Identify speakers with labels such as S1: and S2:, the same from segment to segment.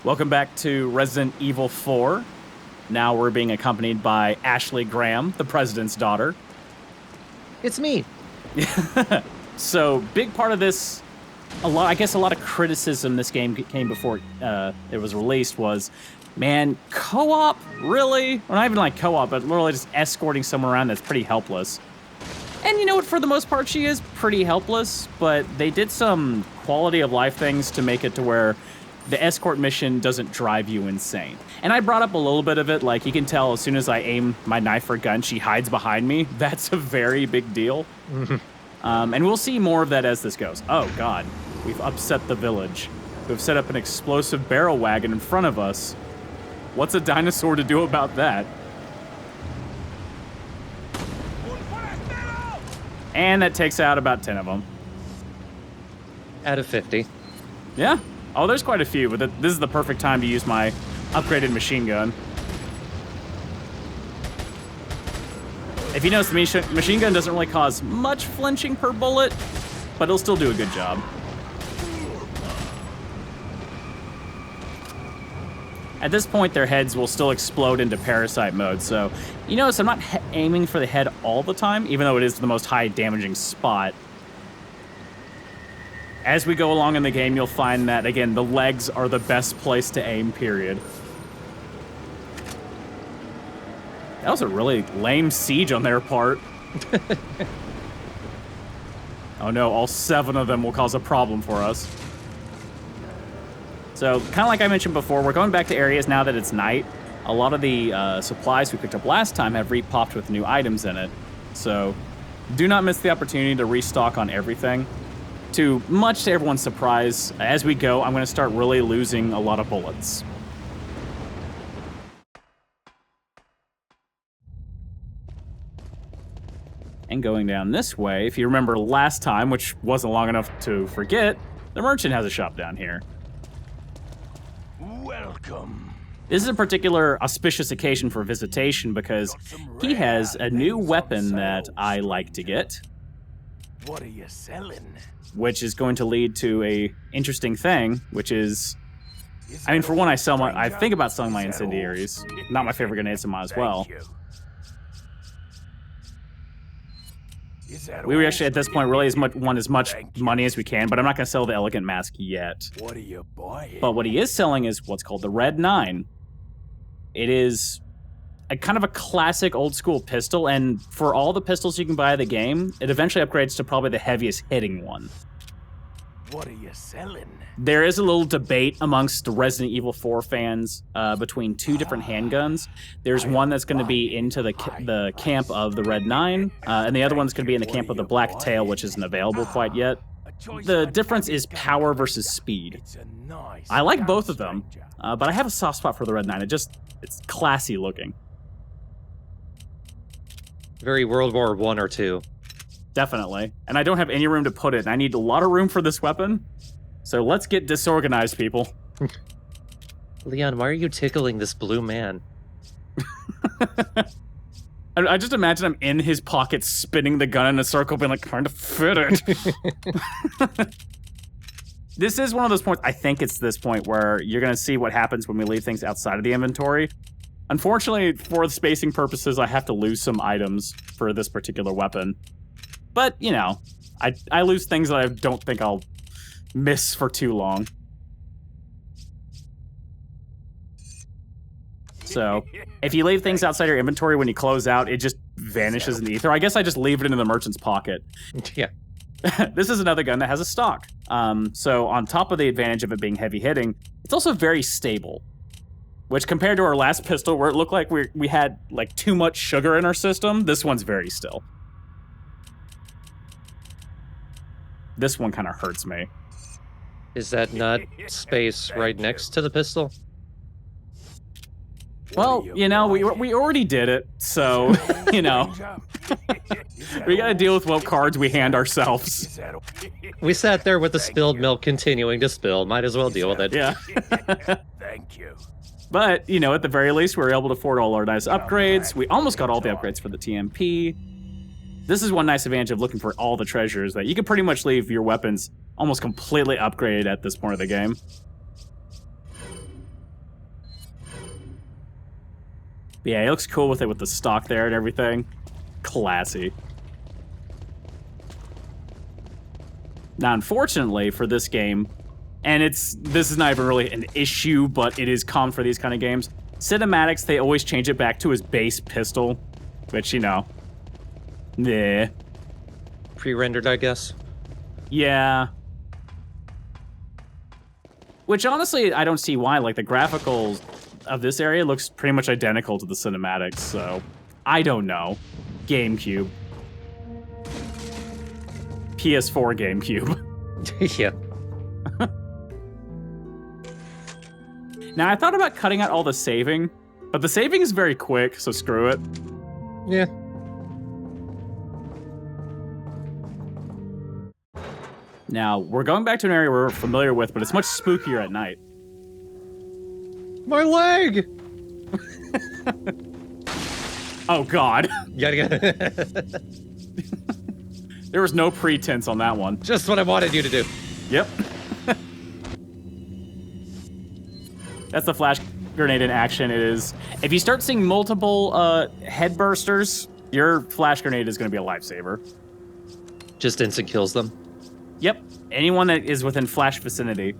S1: Welcome back to Resident Evil 4. Now we're being accompanied by Ashley Graham, the president's daughter.
S2: It's me.
S1: So, big part of this, a lot of criticism this game came before it was released was, man, co-op? Really? Well, not even like co-op, but literally just escorting someone around that's pretty helpless. And you know what, for the most part, she is pretty helpless, but they did some quality of life things to make it to where the escort mission doesn't drive you insane. And I brought up a little bit of it, like you can tell as soon as I aim my knife or gun, she hides behind me. That's a very big deal. And we'll see more of that as this goes. Oh God, we've upset the village. We've set up an explosive barrel wagon in front of us. What's a dinosaur to do about that? And that takes out about 10 of them.
S2: Out of 50.
S1: Yeah. Oh, there's quite a few, but this is the perfect time to use my upgraded machine gun. If you notice, the machine gun doesn't really cause much flinching per bullet, but it'll still do a good job. At this point, their heads will still explode into parasite mode, so you notice I'm not aiming for the head all the time, even though it is the most high damaging spot. As we go along in the game, you'll find that, again, the legs are the best place to aim, period. That was a really lame siege on their part. Oh no, all 7 of them will cause a problem for us. So, kind of like I mentioned before, we're going back to areas now that it's night. A lot of the supplies we picked up last time have re-popped with new items in it. So, do not miss the opportunity to restock on everything. Much to everyone's surprise, as we go, I'm going to start really losing a lot of bullets. And going down this way, if you remember last time, which wasn't long enough to forget, the merchant has a shop down here.
S3: Welcome.
S1: This is a particular auspicious occasion for visitation because he has a new weapon that I like to get.
S3: What are you selling?
S1: Which is going to lead to a interesting thing, which is, I mean, for one, I think about selling my incendiaries. Not my favorite grenades, so might as well. We actually, at this point, really want as much money as we can, but I'm not going to sell the elegant mask yet.
S3: What are you buying?
S1: But what he is selling is what's called the Red 9. It is a kind of a classic old school pistol, and for all the pistols you can buy in the game, it eventually upgrades to probably the heaviest hitting one.
S3: What are you selling?
S1: There is a little debate amongst the Resident Evil 4 fans between 2 different handguns. There's one that's going to be into the camp of the Red 9, and the other one's going to be in the camp of the Black Tail, which isn't available quite yet. The difference is power versus speed. I like both of them, but I have a soft spot for the Red 9. It's classy looking.
S2: Very World War I or II.
S1: Definitely. And I don't have any room to put it, and I need a lot of room for this weapon. So let's get disorganized, people.
S2: Leon, why are you tickling this blue man?
S1: I just imagine I'm in his pocket spinning the gun in a circle, being like, trying to fit it. This is one of those points, I think it's this point, where you're going to see what happens when we leave things outside of the inventory. Unfortunately, for spacing purposes, I have to lose some items for this particular weapon. But, you know, I lose things that I don't think I'll miss for too long. So, if you leave things outside your inventory when you close out, it just vanishes in the ether. I guess I just leave it in the merchant's pocket.
S2: Yeah.
S1: This is another gun that has a stock. So, on top of the advantage of it being heavy hitting, it's also very stable. Which, compared to our last pistol, where it looked like we had like too much sugar in our system, this one's very still. This one kind of hurts me.
S2: Is that not space right next to the pistol?
S1: Well, you know, we already did it, so, you know. We gotta deal with what cards we hand ourselves.
S2: We sat there with the spilled milk continuing to spill. Might as well deal with it.
S1: Yeah.
S3: Thank you.
S1: But, you know, at the very least, we were able to afford all our nice upgrades. We almost got all the upgrades for the TMP. This is one nice advantage of looking for all the treasures, that you can pretty much leave your weapons almost completely upgraded at this point of the game. Yeah, he looks cool with it with the stock there and everything. Classy. Now, unfortunately for this game, and this is not even really an issue, but it is common for these kind of games, cinematics, they always change it back to his base pistol, which, you know, yeah.
S2: Pre-rendered, I guess.
S1: Yeah. Which, honestly, I don't see why. Like, the graphics of this area looks pretty much identical to the cinematics, so I don't know. GameCube. PS4 GameCube.
S2: Yeah.
S1: Now, I thought about cutting out all the saving, but the saving is very quick, so screw it.
S2: Yeah.
S1: Now, we're going back to an area we're familiar with, but it's much spookier at night.
S2: My leg!
S1: Oh, God.
S2: Gotta
S1: There was no pretense on that one.
S2: Just what I wanted you to do.
S1: Yep. That's the flash grenade in action. It is. If you start seeing multiple head bursters, your flash grenade is going to be a lifesaver.
S2: Just instant kills them.
S1: Yep. Anyone that is within flash vicinity.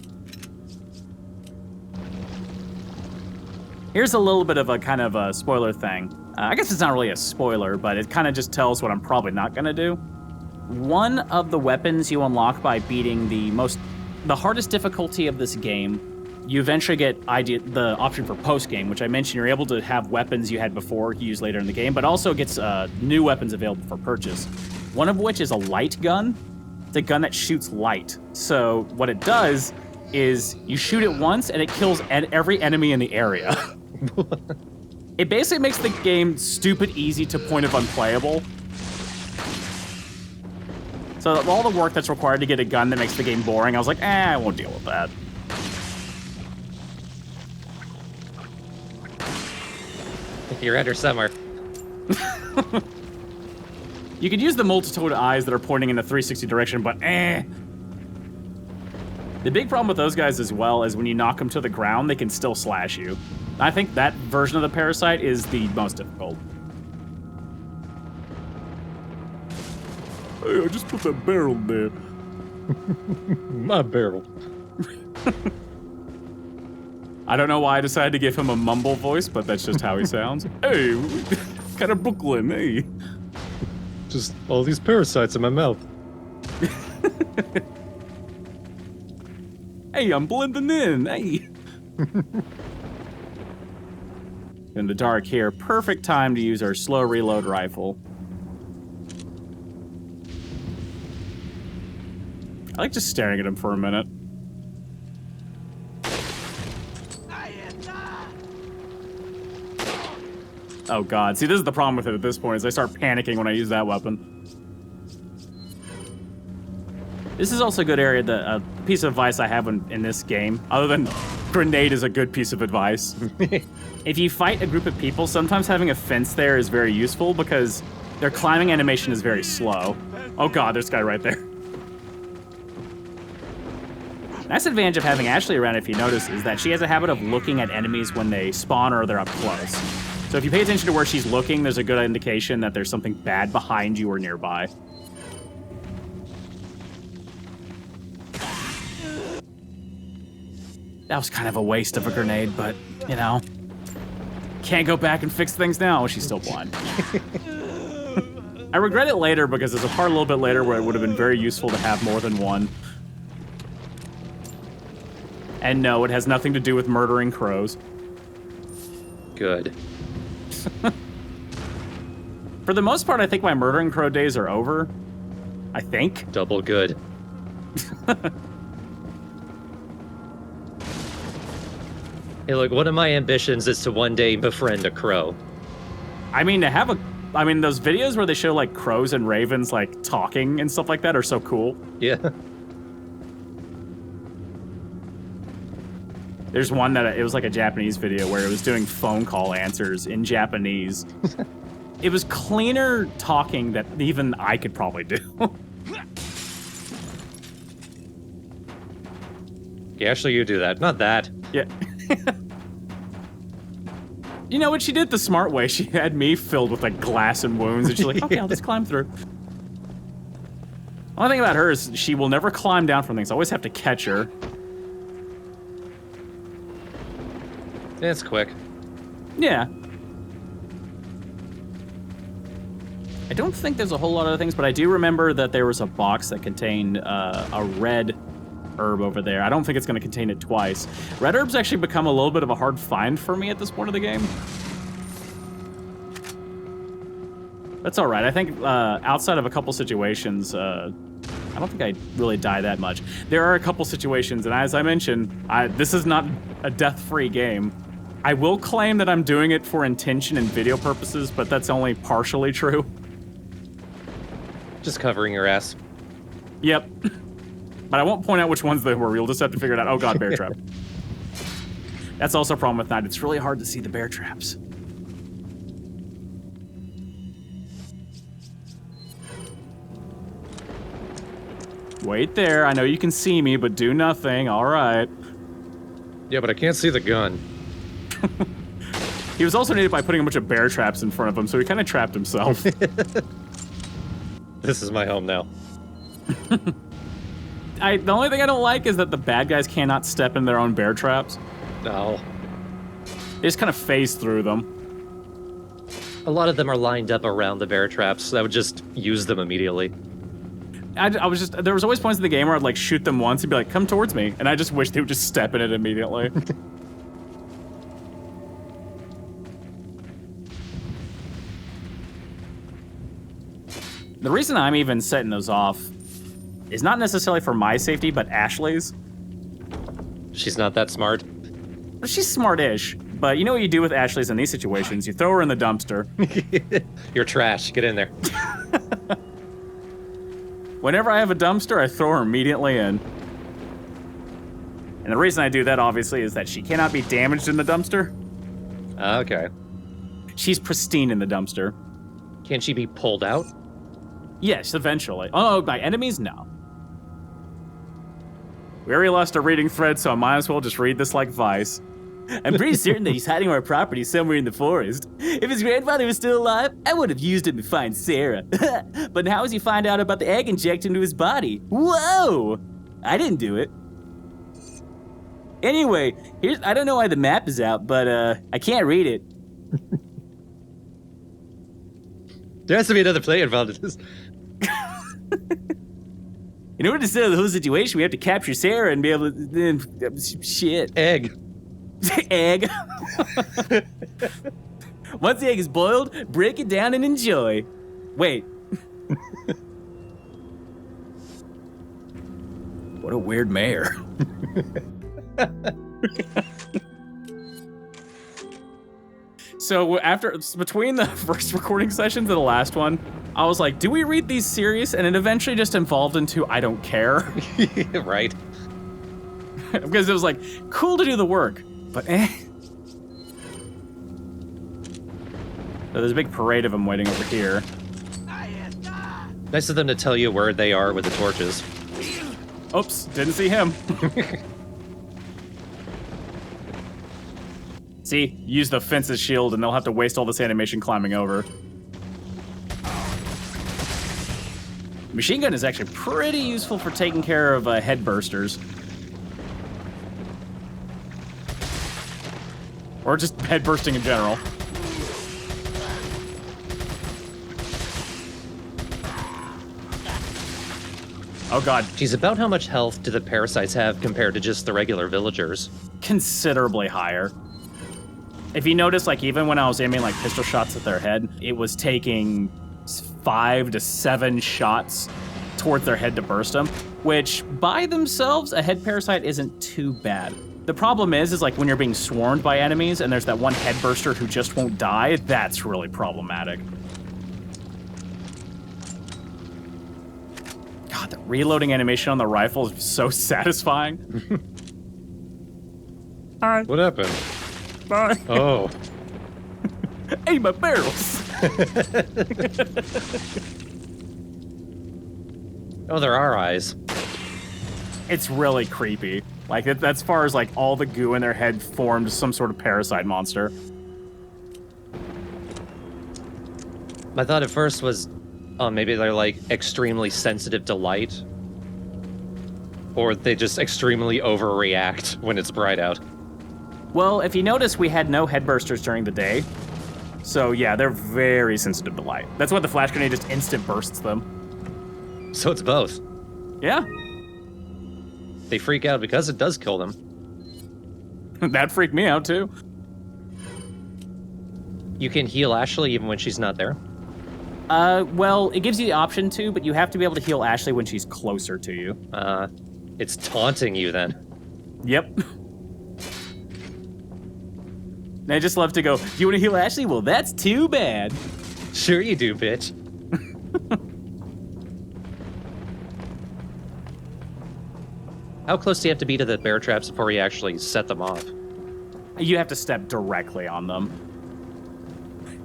S1: Here's a little bit of a kind of a spoiler thing. I guess it's not really a spoiler, but it kind of just tells what I'm probably not going to do. One of the weapons you unlock by beating the hardest difficulty of this game, you eventually get the option for post-game, which I mentioned you're able to have weapons you had before use later in the game, but also gets new weapons available for purchase. One of which is a light gun. It's a gun that shoots light. So what it does is you shoot it once and it kills every enemy in the area. It basically makes the game stupid easy to point of unplayable. So all the work that's required to get a gun that makes the game boring, I was like, I won't deal with that.
S2: You're under somewhere.
S1: You could use the multitude of eyes that are pointing in the 360 direction, but The big problem with those guys as well is when you knock them to the ground, they can still slash you. I think that version of the parasite is the most difficult. Hey, I just put that barrel there.
S2: My barrel.
S1: I don't know why I decided to give him a mumble voice, but that's just how he sounds. Hey, kind of Brooklyn, hey.
S2: Just all these parasites in my mouth.
S1: Hey, I'm blending in, hey. In the dark here, perfect time to use our slow reload rifle. I like just staring at him for a minute. Oh god, see this is the problem with it at this point, is I start panicking when I use that weapon. This is also a good area, a piece of advice I have in this game, other than grenade is a good piece of advice. If you fight a group of people, sometimes having a fence there is very useful because their climbing animation is very slow. Oh god, there's a guy right there. Nice advantage of having Ashley around, if you notice, is that she has a habit of looking at enemies when they spawn or they're up close. So if you pay attention to where she's looking, there's a good indication that there's something bad behind you or nearby. That was kind of a waste of a grenade, but, you know, can't go back and fix things now. She's still blind. I regret it later because there's a part a little bit later where it would have been very useful to have more than one. And no, it has nothing to do with murdering crows.
S2: Good.
S1: For the most part, I think my murdering crow days are over. I think.
S2: Double good. Hey, look, one of my ambitions is to one day befriend a crow.
S1: I mean, to have those videos where they show, like, crows and ravens, like, talking and stuff like that are so cool.
S2: Yeah.
S1: There's one that, it was like a Japanese video where it was doing phone call answers in Japanese. It was cleaner talking that even I could probably do.
S2: Yeah, actually, you do that. Not that.
S1: Yeah. You know what? She did the smart way. She had me filled with like glass and wounds, and she's like, okay, I'll just climb through. Only thing about her is she will never climb down from things. I always have to catch her.
S2: It's quick.
S1: Yeah. I don't think there's a whole lot of other things, but I do remember that there was a box that contained a red herb over there. I don't think it's going to contain it twice. Red herbs actually become a little bit of a hard find for me at this point of the game. That's all right. I think outside of a couple situations, I don't think I really die that much. There are a couple situations, and as I mentioned, this is not a death-free game. I will claim that I'm doing it for intention and video purposes, but that's only partially true.
S2: Just covering your ass.
S1: Yep. But I won't point out which ones they were. You'll just have to figure it out. Oh god, bear trap. That's also a problem with night. It's really hard to see the bear traps. Wait there. I know you can see me, but do nothing. All right.
S2: Yeah, but I can't see the gun.
S1: He was also needed by putting a bunch of bear traps in front of him, so he kind of trapped himself.
S2: This is my home now.
S1: The only thing I don't like is that the bad guys cannot step in their own bear traps.
S2: No.
S1: They just kind of phase through them.
S2: A lot of them are lined up around the bear traps, so I would just use them immediately.
S1: There was always points in the game where I'd like shoot them once and be like, come towards me. And I just wish they would just step in it immediately. The reason I'm even setting those off is not necessarily for my safety, but Ashley's.
S2: She's not that smart.
S1: She's smart-ish, but you know what you do with Ashley's in these situations? You throw her in the dumpster.
S2: You're trash. Get in there.
S1: Whenever I have a dumpster, I throw her immediately in. And the reason I do that, obviously, is that she cannot be damaged in the dumpster.
S2: Okay.
S1: She's pristine in the dumpster.
S2: Can she be pulled out?
S1: Yes, eventually. Oh, by enemies? No. We already lost our reading thread, so I might as well just read this like Vice. I'm pretty certain that he's hiding our property somewhere in the forest. If his grandfather was still alive, I would have used him to find Sarah. But how does he find out about the egg injected into his body? Whoa! I didn't do it. Anyway, I don't know why the map is out, but I can't read it.
S2: There has to be another player involved in this.
S1: In order to settle the whole situation, we have to capture Sarah and be able to... shit.
S2: Egg.
S1: Egg. Once the egg is boiled, break it down and enjoy. Wait. What a weird mayor. So between the first recording sessions and the last one, I was like, do we read these serious? And it eventually just evolved into I don't care.
S2: Right.
S1: Because it was like, cool to do the work, but eh. So there's a big parade of them waiting over here.
S2: Nice of them to tell you where they are with the torches.
S1: Oops, didn't see him. See, use the fence's shield and they'll have to waste all this animation climbing over. Machine gun is actually pretty useful for taking care of head bursters. Or just head bursting in general. Oh god.
S2: Geez, about how much health do the parasites have compared to just the regular villagers?
S1: Considerably higher. If you notice, like, even when I was aiming, like, pistol shots at their head, it was taking 5 to 7 shots towards their head to burst them, which, by themselves, a head parasite isn't too bad. The problem is like, when you're being swarmed by enemies and there's that one head burster who just won't die, that's really problematic. God, the reloading animation on the rifle is so satisfying. All right.
S2: What happened?
S1: Bye.
S2: Oh.
S1: Hey, my barrels.
S2: Oh, there are eyes.
S1: It's really creepy. Like, as far as like all the goo in their head formed some sort of parasite monster.
S2: My thought at first was, oh, maybe they're like extremely sensitive to light. Or they just extremely overreact when it's bright out.
S1: Well, if you notice, we had no headbursters during the day. So yeah, they're very sensitive to light. That's why the flash grenade just instant bursts them.
S2: So it's both.
S1: Yeah.
S2: They freak out because it does kill them.
S1: That freaked me out too.
S2: You can heal Ashley even when she's not there.
S1: Well, it gives you the option to, but you have to be able to heal Ashley when she's closer to you.
S2: It's taunting you then.
S1: Yep. And I just love to go, you want to heal Ashley? Well, that's too bad.
S2: Sure you do, bitch. How close do you have to be to the bear traps before you actually set them off?
S1: You have to step directly on them.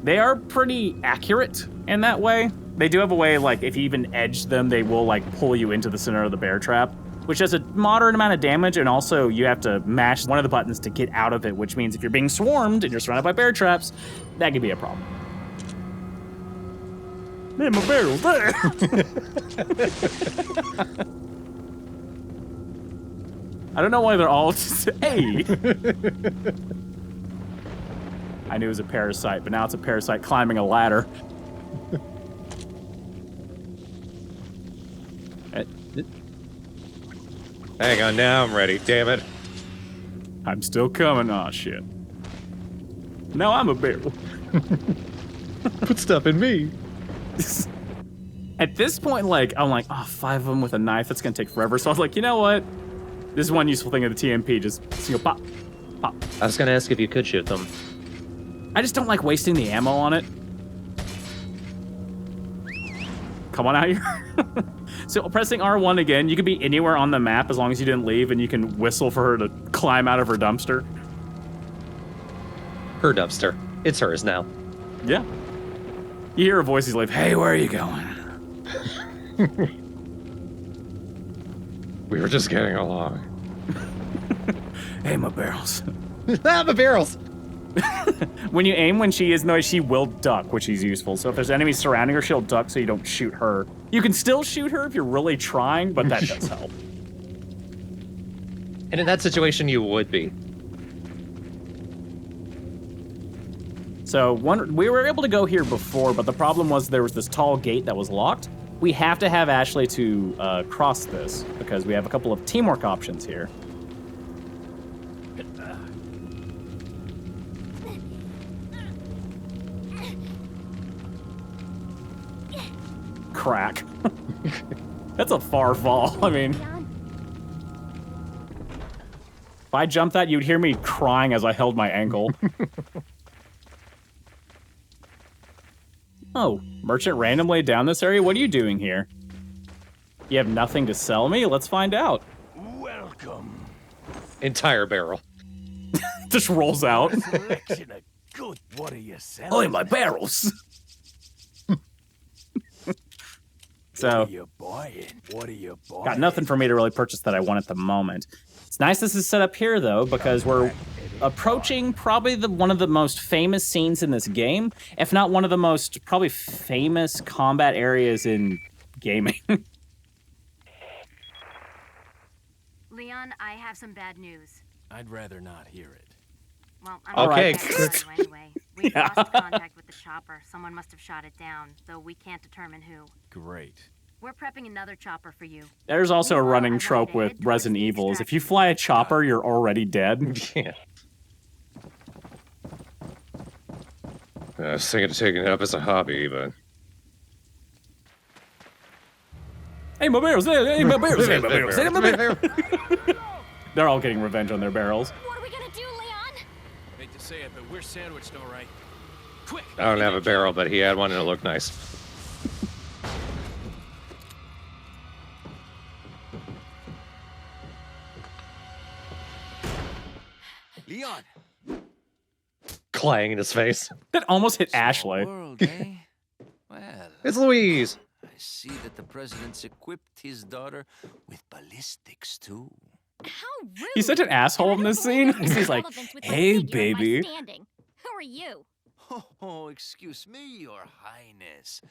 S1: They are pretty accurate in that way. They do have a way, like, if you even edge them, they will, like, pull you into the center of the bear trap, which does a moderate amount of damage, and also you have to mash one of the buttons to get out of it, which means if you're being swarmed and you're surrounded by bear traps, that could be a problem. Man, my barrel's there! I don't know why they're all just, hey! I knew it was a parasite, but now it's a parasite climbing a ladder.
S2: Hang on, now I'm ready, damn it.
S1: I'm still coming. Aw, shit. Now I'm a barrel.
S2: Put stuff in me.
S1: At this point, like, I'm like, oh, 5 of them with a knife, that's gonna take forever. So I was like, you know what? This is one useful thing of the TMP, just single pop, pop.
S2: I was gonna ask if you could shoot them.
S1: I just don't like wasting the ammo on it. Come on out here. So pressing R1 again, you could be anywhere on the map as long as you didn't leave, and you can whistle for her to climb out of her dumpster.
S2: Her dumpster. It's hers now.
S1: Yeah. You hear her voice, he's like, hey, where are you going?
S2: We were just getting along.
S1: Hey, my barrels.
S2: Ah, my barrels!
S1: When you aim when she is noise, she will duck, which is useful. So if there's enemies surrounding her, she'll duck so you don't shoot her. You can still shoot her if you're really trying, but that does help.
S2: And in that situation, you would be.
S1: So we were able to go here before, but the problem was there was this tall gate that was locked. We have to have Ashley to cross this because we have a couple of teamwork options here. Crack. That's a far fall. I mean, if I jumped that, you'd hear me crying as I held my ankle. Oh, merchant randomly down this area? What are you doing here? You have nothing to sell me? Let's find out.
S3: Welcome.
S2: Entire barrel.
S1: Just rolls out.
S3: Selection of good. What are you selling?
S1: Oh, my barrels. So,
S3: What are you buying? What are you buying?
S1: got nothing for me to really purchase that I want at the moment. It's nice this is set up here, though, because we're approaching probably one of the most famous scenes in this game, if not one of the most probably famous combat areas in gaming.
S4: Leon, I have some bad news.
S3: I'd rather not hear it.
S4: Well, I'm
S2: Okay,
S4: not bad news anyway. We've
S1: Yeah.
S4: lost contact with the chopper. Someone must have shot it down, though we can't determine who.
S3: Great.
S4: We're prepping another chopper for you.
S1: There's also a running trope with Resident Evil is if you fly a chopper, you're already dead.
S2: Yeah. I was thinking of taking it up as a hobby, but...
S1: Hey, my barrels! Hey, my barrels! Hey, my barrels! Hey, my barrels! They're all getting revenge on their barrels.
S4: What are we gonna do, Leon?
S3: Hate to say it, but we're sandwiched all right. Quick!
S2: I don't have a barrel, but he had one and it looked nice.
S3: Leon!
S2: Clang in his face.
S1: That almost hit Ashley.
S5: World, eh? Well,
S2: It's Louise!
S5: I see that the president's equipped his daughter with ballistics, too.
S4: How rude!
S1: He's such an asshole in this scene. He's like, hey, baby.
S4: Who are you?
S5: Oh, excuse me, Your Highness.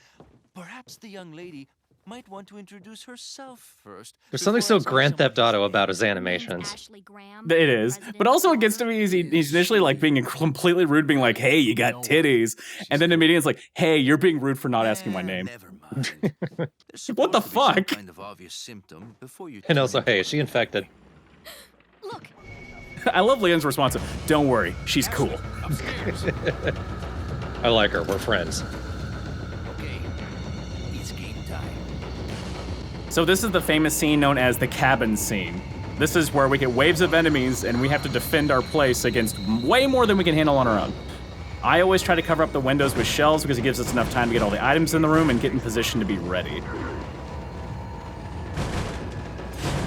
S5: Perhaps the young lady might want to introduce herself first.
S2: There's something
S5: before
S2: so
S5: asking
S2: Grand
S5: someone
S2: Theft Auto
S5: else's
S2: about
S5: name.
S2: his animations.
S4: Ashley Graham,
S1: It is. But also what gets to me is he's initially like being completely rude, being like, hey, you got titties. And then immediately it's like, hey, you're being rude for not asking my name.
S5: Never mind. There's
S1: What the
S5: supposed to be some
S1: fuck?
S5: kind of obvious symptom before you
S2: And
S5: turn
S2: also,
S5: into
S2: hey,
S5: a
S2: is she infected?
S4: Look,
S1: I love Leon's response. Don't worry, she's cool.
S2: I like her. We're friends.
S5: Okay, it's game time.
S1: So this is the famous scene known as the cabin scene. This is where we get waves of enemies and we have to defend our place against way more than we can handle on our own. I always try to cover up the windows with shelves because it gives us enough time to get all the items in the room and get in position to be ready.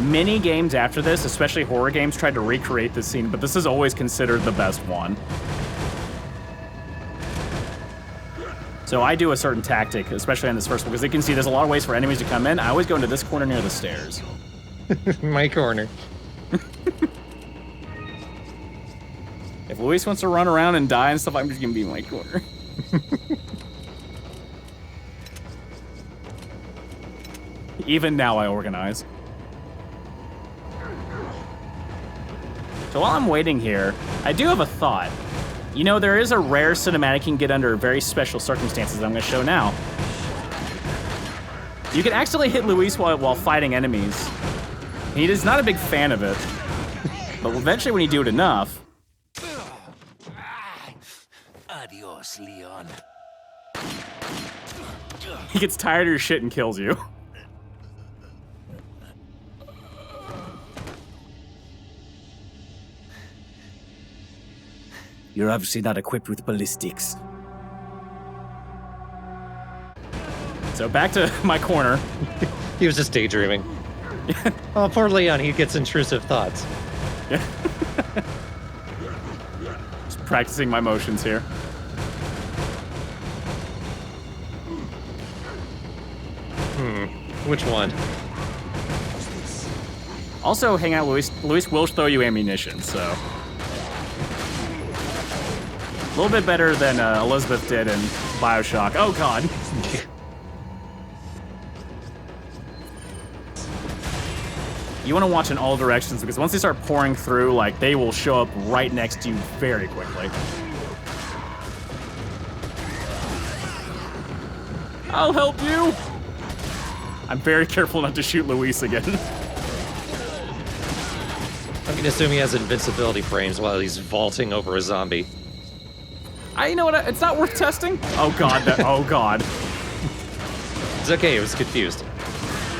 S1: Many games after this, especially horror games, tried to recreate this scene, but this is always considered the best one. So I do a certain tactic, especially on this first one, because you can see there's a lot of ways for enemies to come in. I always go into this corner near the stairs.
S2: My corner.
S1: If Luis wants to run around and die and stuff, I'm just gonna be in my corner. Even now I organize. So while I'm waiting here, I do have a thought. You know, there is a rare cinematic you can get under very special circumstances that I'm gonna show now. You can accidentally hit Luis while fighting enemies. He is not a big fan of it. But eventually when you do it enough,
S5: Adios, Leon.
S1: he gets tired of your shit and kills you. You're obviously not equipped with ballistics. So back to my corner.
S2: He was just daydreaming. Oh, poor Leon. He gets intrusive thoughts.
S1: Just practicing my motions here.
S2: Which one?
S1: Also, hang out, Luis. Luis will throw you ammunition, so. A little bit better than Elizabeth did in Bioshock. Oh, God. You want to watch in all directions because once they start pouring through, like, they will show up right next to you very quickly. I'll help you. I'm very careful not to shoot Luis again.
S2: I'm gonna assume he has invincibility frames while he's vaulting over a zombie.
S1: You know what? It's not worth testing. Oh God! Oh God!
S2: It's okay. It was confused.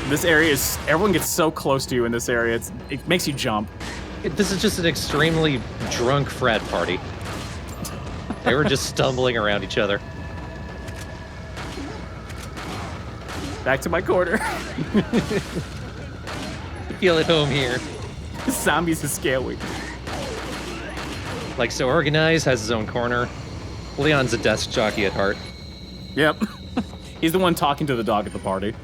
S1: This area is. Everyone gets so close to you in this area. It makes you jump.
S2: This is just an extremely drunk frat party. They were just stumbling around each other.
S1: Back to my corner.
S2: Feel at home here.
S1: Zombies is scary.
S2: Like so organized, has his own corner. Leon's a desk jockey at heart.
S1: Yep. He's the one talking to the dog at the party.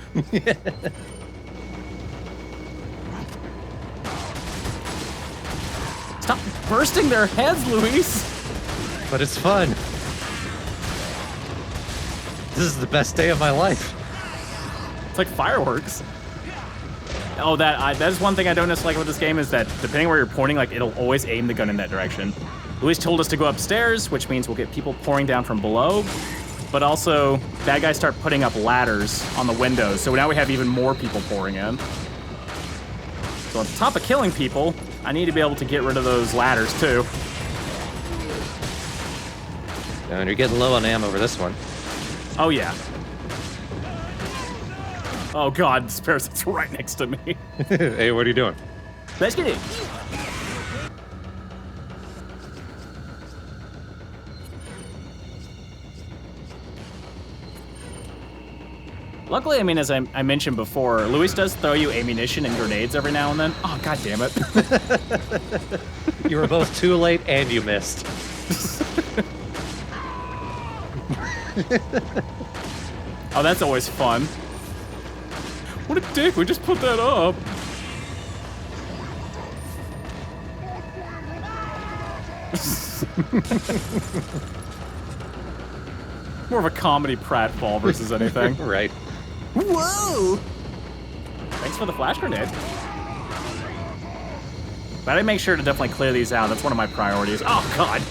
S1: Stop bursting their heads, Luis!
S2: But it's fun. This is the best day of my life.
S1: It's like fireworks. Oh, that is one thing I don't necessarily like about this game is that depending where you're pointing, like it'll always aim the gun in that direction. Luis told us to go upstairs, which means we'll get people pouring down from below. But also, bad guys start putting up ladders on the windows, so now we have even more people pouring in. So on top of killing people, I need to be able to get rid of those ladders too.
S2: And you're getting low on ammo for this one.
S1: Oh yeah. Oh God, this parasite's right next to me.
S2: Hey, what are you doing?
S1: Let's get it. Luckily, I mean, as I mentioned before, Luis does throw you ammunition and grenades every now and then. Oh, God damn it.
S2: You were both too late and you missed.
S1: Oh, that's always fun. What a dick, we just put that up. More of a comedy pratfall versus anything.
S2: Right.
S1: Whoa! Thanks for the flash grenade. But I make sure to definitely clear these out. That's one of my priorities. Oh, God.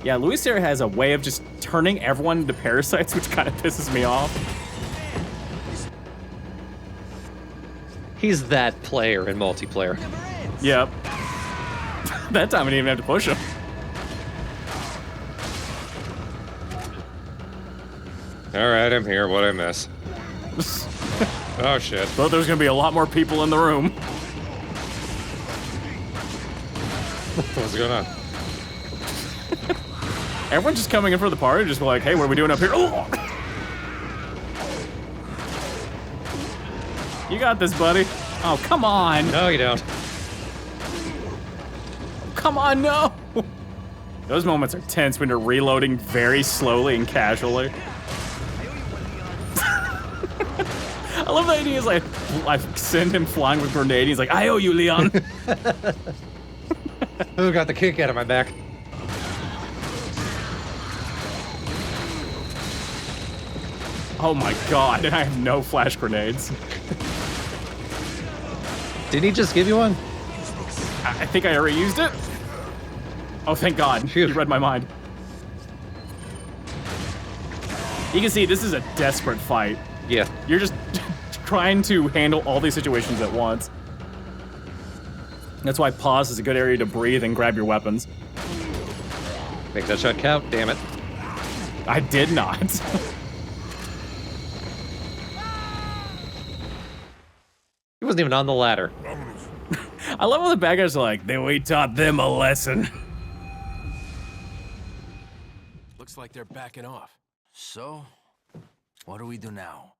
S1: Yeah, Luis here has a way of just turning everyone into parasites, which kind of pisses me off.
S2: He's that player in multiplayer.
S1: Yep. That time I didn't even have to push him.
S2: All right, I'm here. What'd I miss? Oh, shit.
S1: Thought there was going to be a lot more people in the room.
S2: What's going on?
S1: Everyone's just coming in for the party, just like, hey, what are we doing up here? Oh! You got this, buddy. Oh, come on.
S2: No, you don't.
S1: Come on, no. Those moments are tense when you're reloading very slowly and casually. I love the idea is like, I send him flying with grenade. He's like, I owe you, Leon.
S2: Who got the kick out of my back?
S1: Oh my God, and I have no flash grenades.
S2: Didn't he just give you one?
S1: I think I already used it. Oh, thank God.
S2: Phew.
S1: You read my mind. You can see this is a desperate fight.
S2: Yeah.
S1: You're just trying to handle all these situations at once. That's why pause is a good area to breathe and grab your weapons.
S2: Make that shot count, damn it.
S1: I did not.
S2: He wasn't even on the ladder.
S1: I love how the bad guys are like, then we taught them a lesson.
S3: Looks like they're backing off.
S5: So, what do we do now?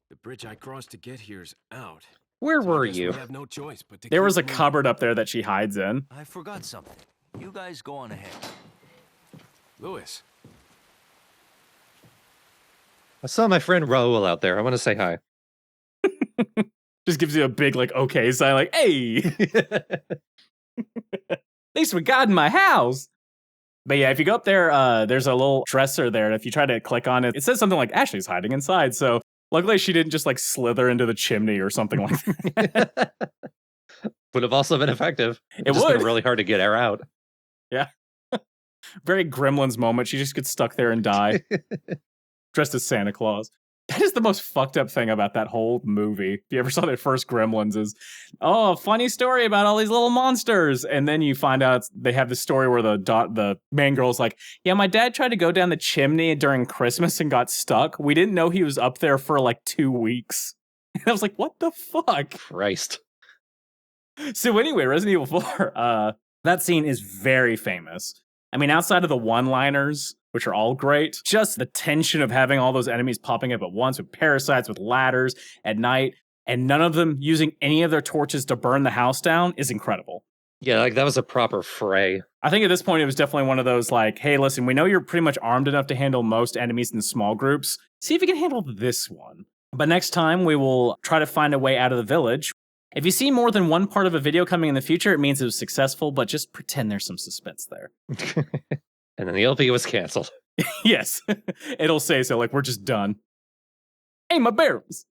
S3: The bridge I crossed to get here's out.
S2: Where
S3: So
S2: were
S3: I guess
S2: you?
S3: We have no choice but to
S1: There
S3: keep
S1: was a
S3: moving.
S1: cupboard up there that she hides in.
S5: I forgot something. You guys go on ahead.
S3: Lewis.
S2: I saw my friend Raul out there. I want to say hi.
S1: Just gives you a big, like, okay sign, like, hey! At least we got in my house. But yeah, if you go up there, there's a little dresser there, and if you try to click on it, it says something like, Ashley's hiding inside, so luckily she didn't just, like, slither into the chimney or something like that.
S2: Would have also been effective.
S1: It
S2: just
S1: would.
S2: been really hard to get her out.
S1: Yeah. Very Gremlins moment. She just gets stuck there and die. Dressed as Santa Claus. That is the most fucked up thing about that whole movie. If you ever saw their first Gremlins is, oh, funny story about all these little monsters. And then you find out they have this story where the main girl's like, yeah, my dad tried to go down the chimney during Christmas and got stuck. We didn't know he was up there for like 2 weeks. And I was like, what the fuck?
S2: Christ.
S1: So anyway, Resident Evil 4, that scene is very famous. I mean, outside of the one-liners, which are all great, just the tension of having all those enemies popping up at once with parasites, with ladders at night, and none of them using any of their torches to burn the house down is incredible.
S2: Yeah, like that was a proper fray.
S1: I think at this point, it was definitely one of those like, hey, listen, we know you're pretty much armed enough to handle most enemies in small groups. See if you can handle this one. But next time, we will try to find a way out of the village. If you see more than one part of a video coming in the future, it means it was successful, but just pretend there's some suspense there.
S2: And then the LP was canceled.
S1: Yes, it'll say so, like, we're just done. Hey, my barrels!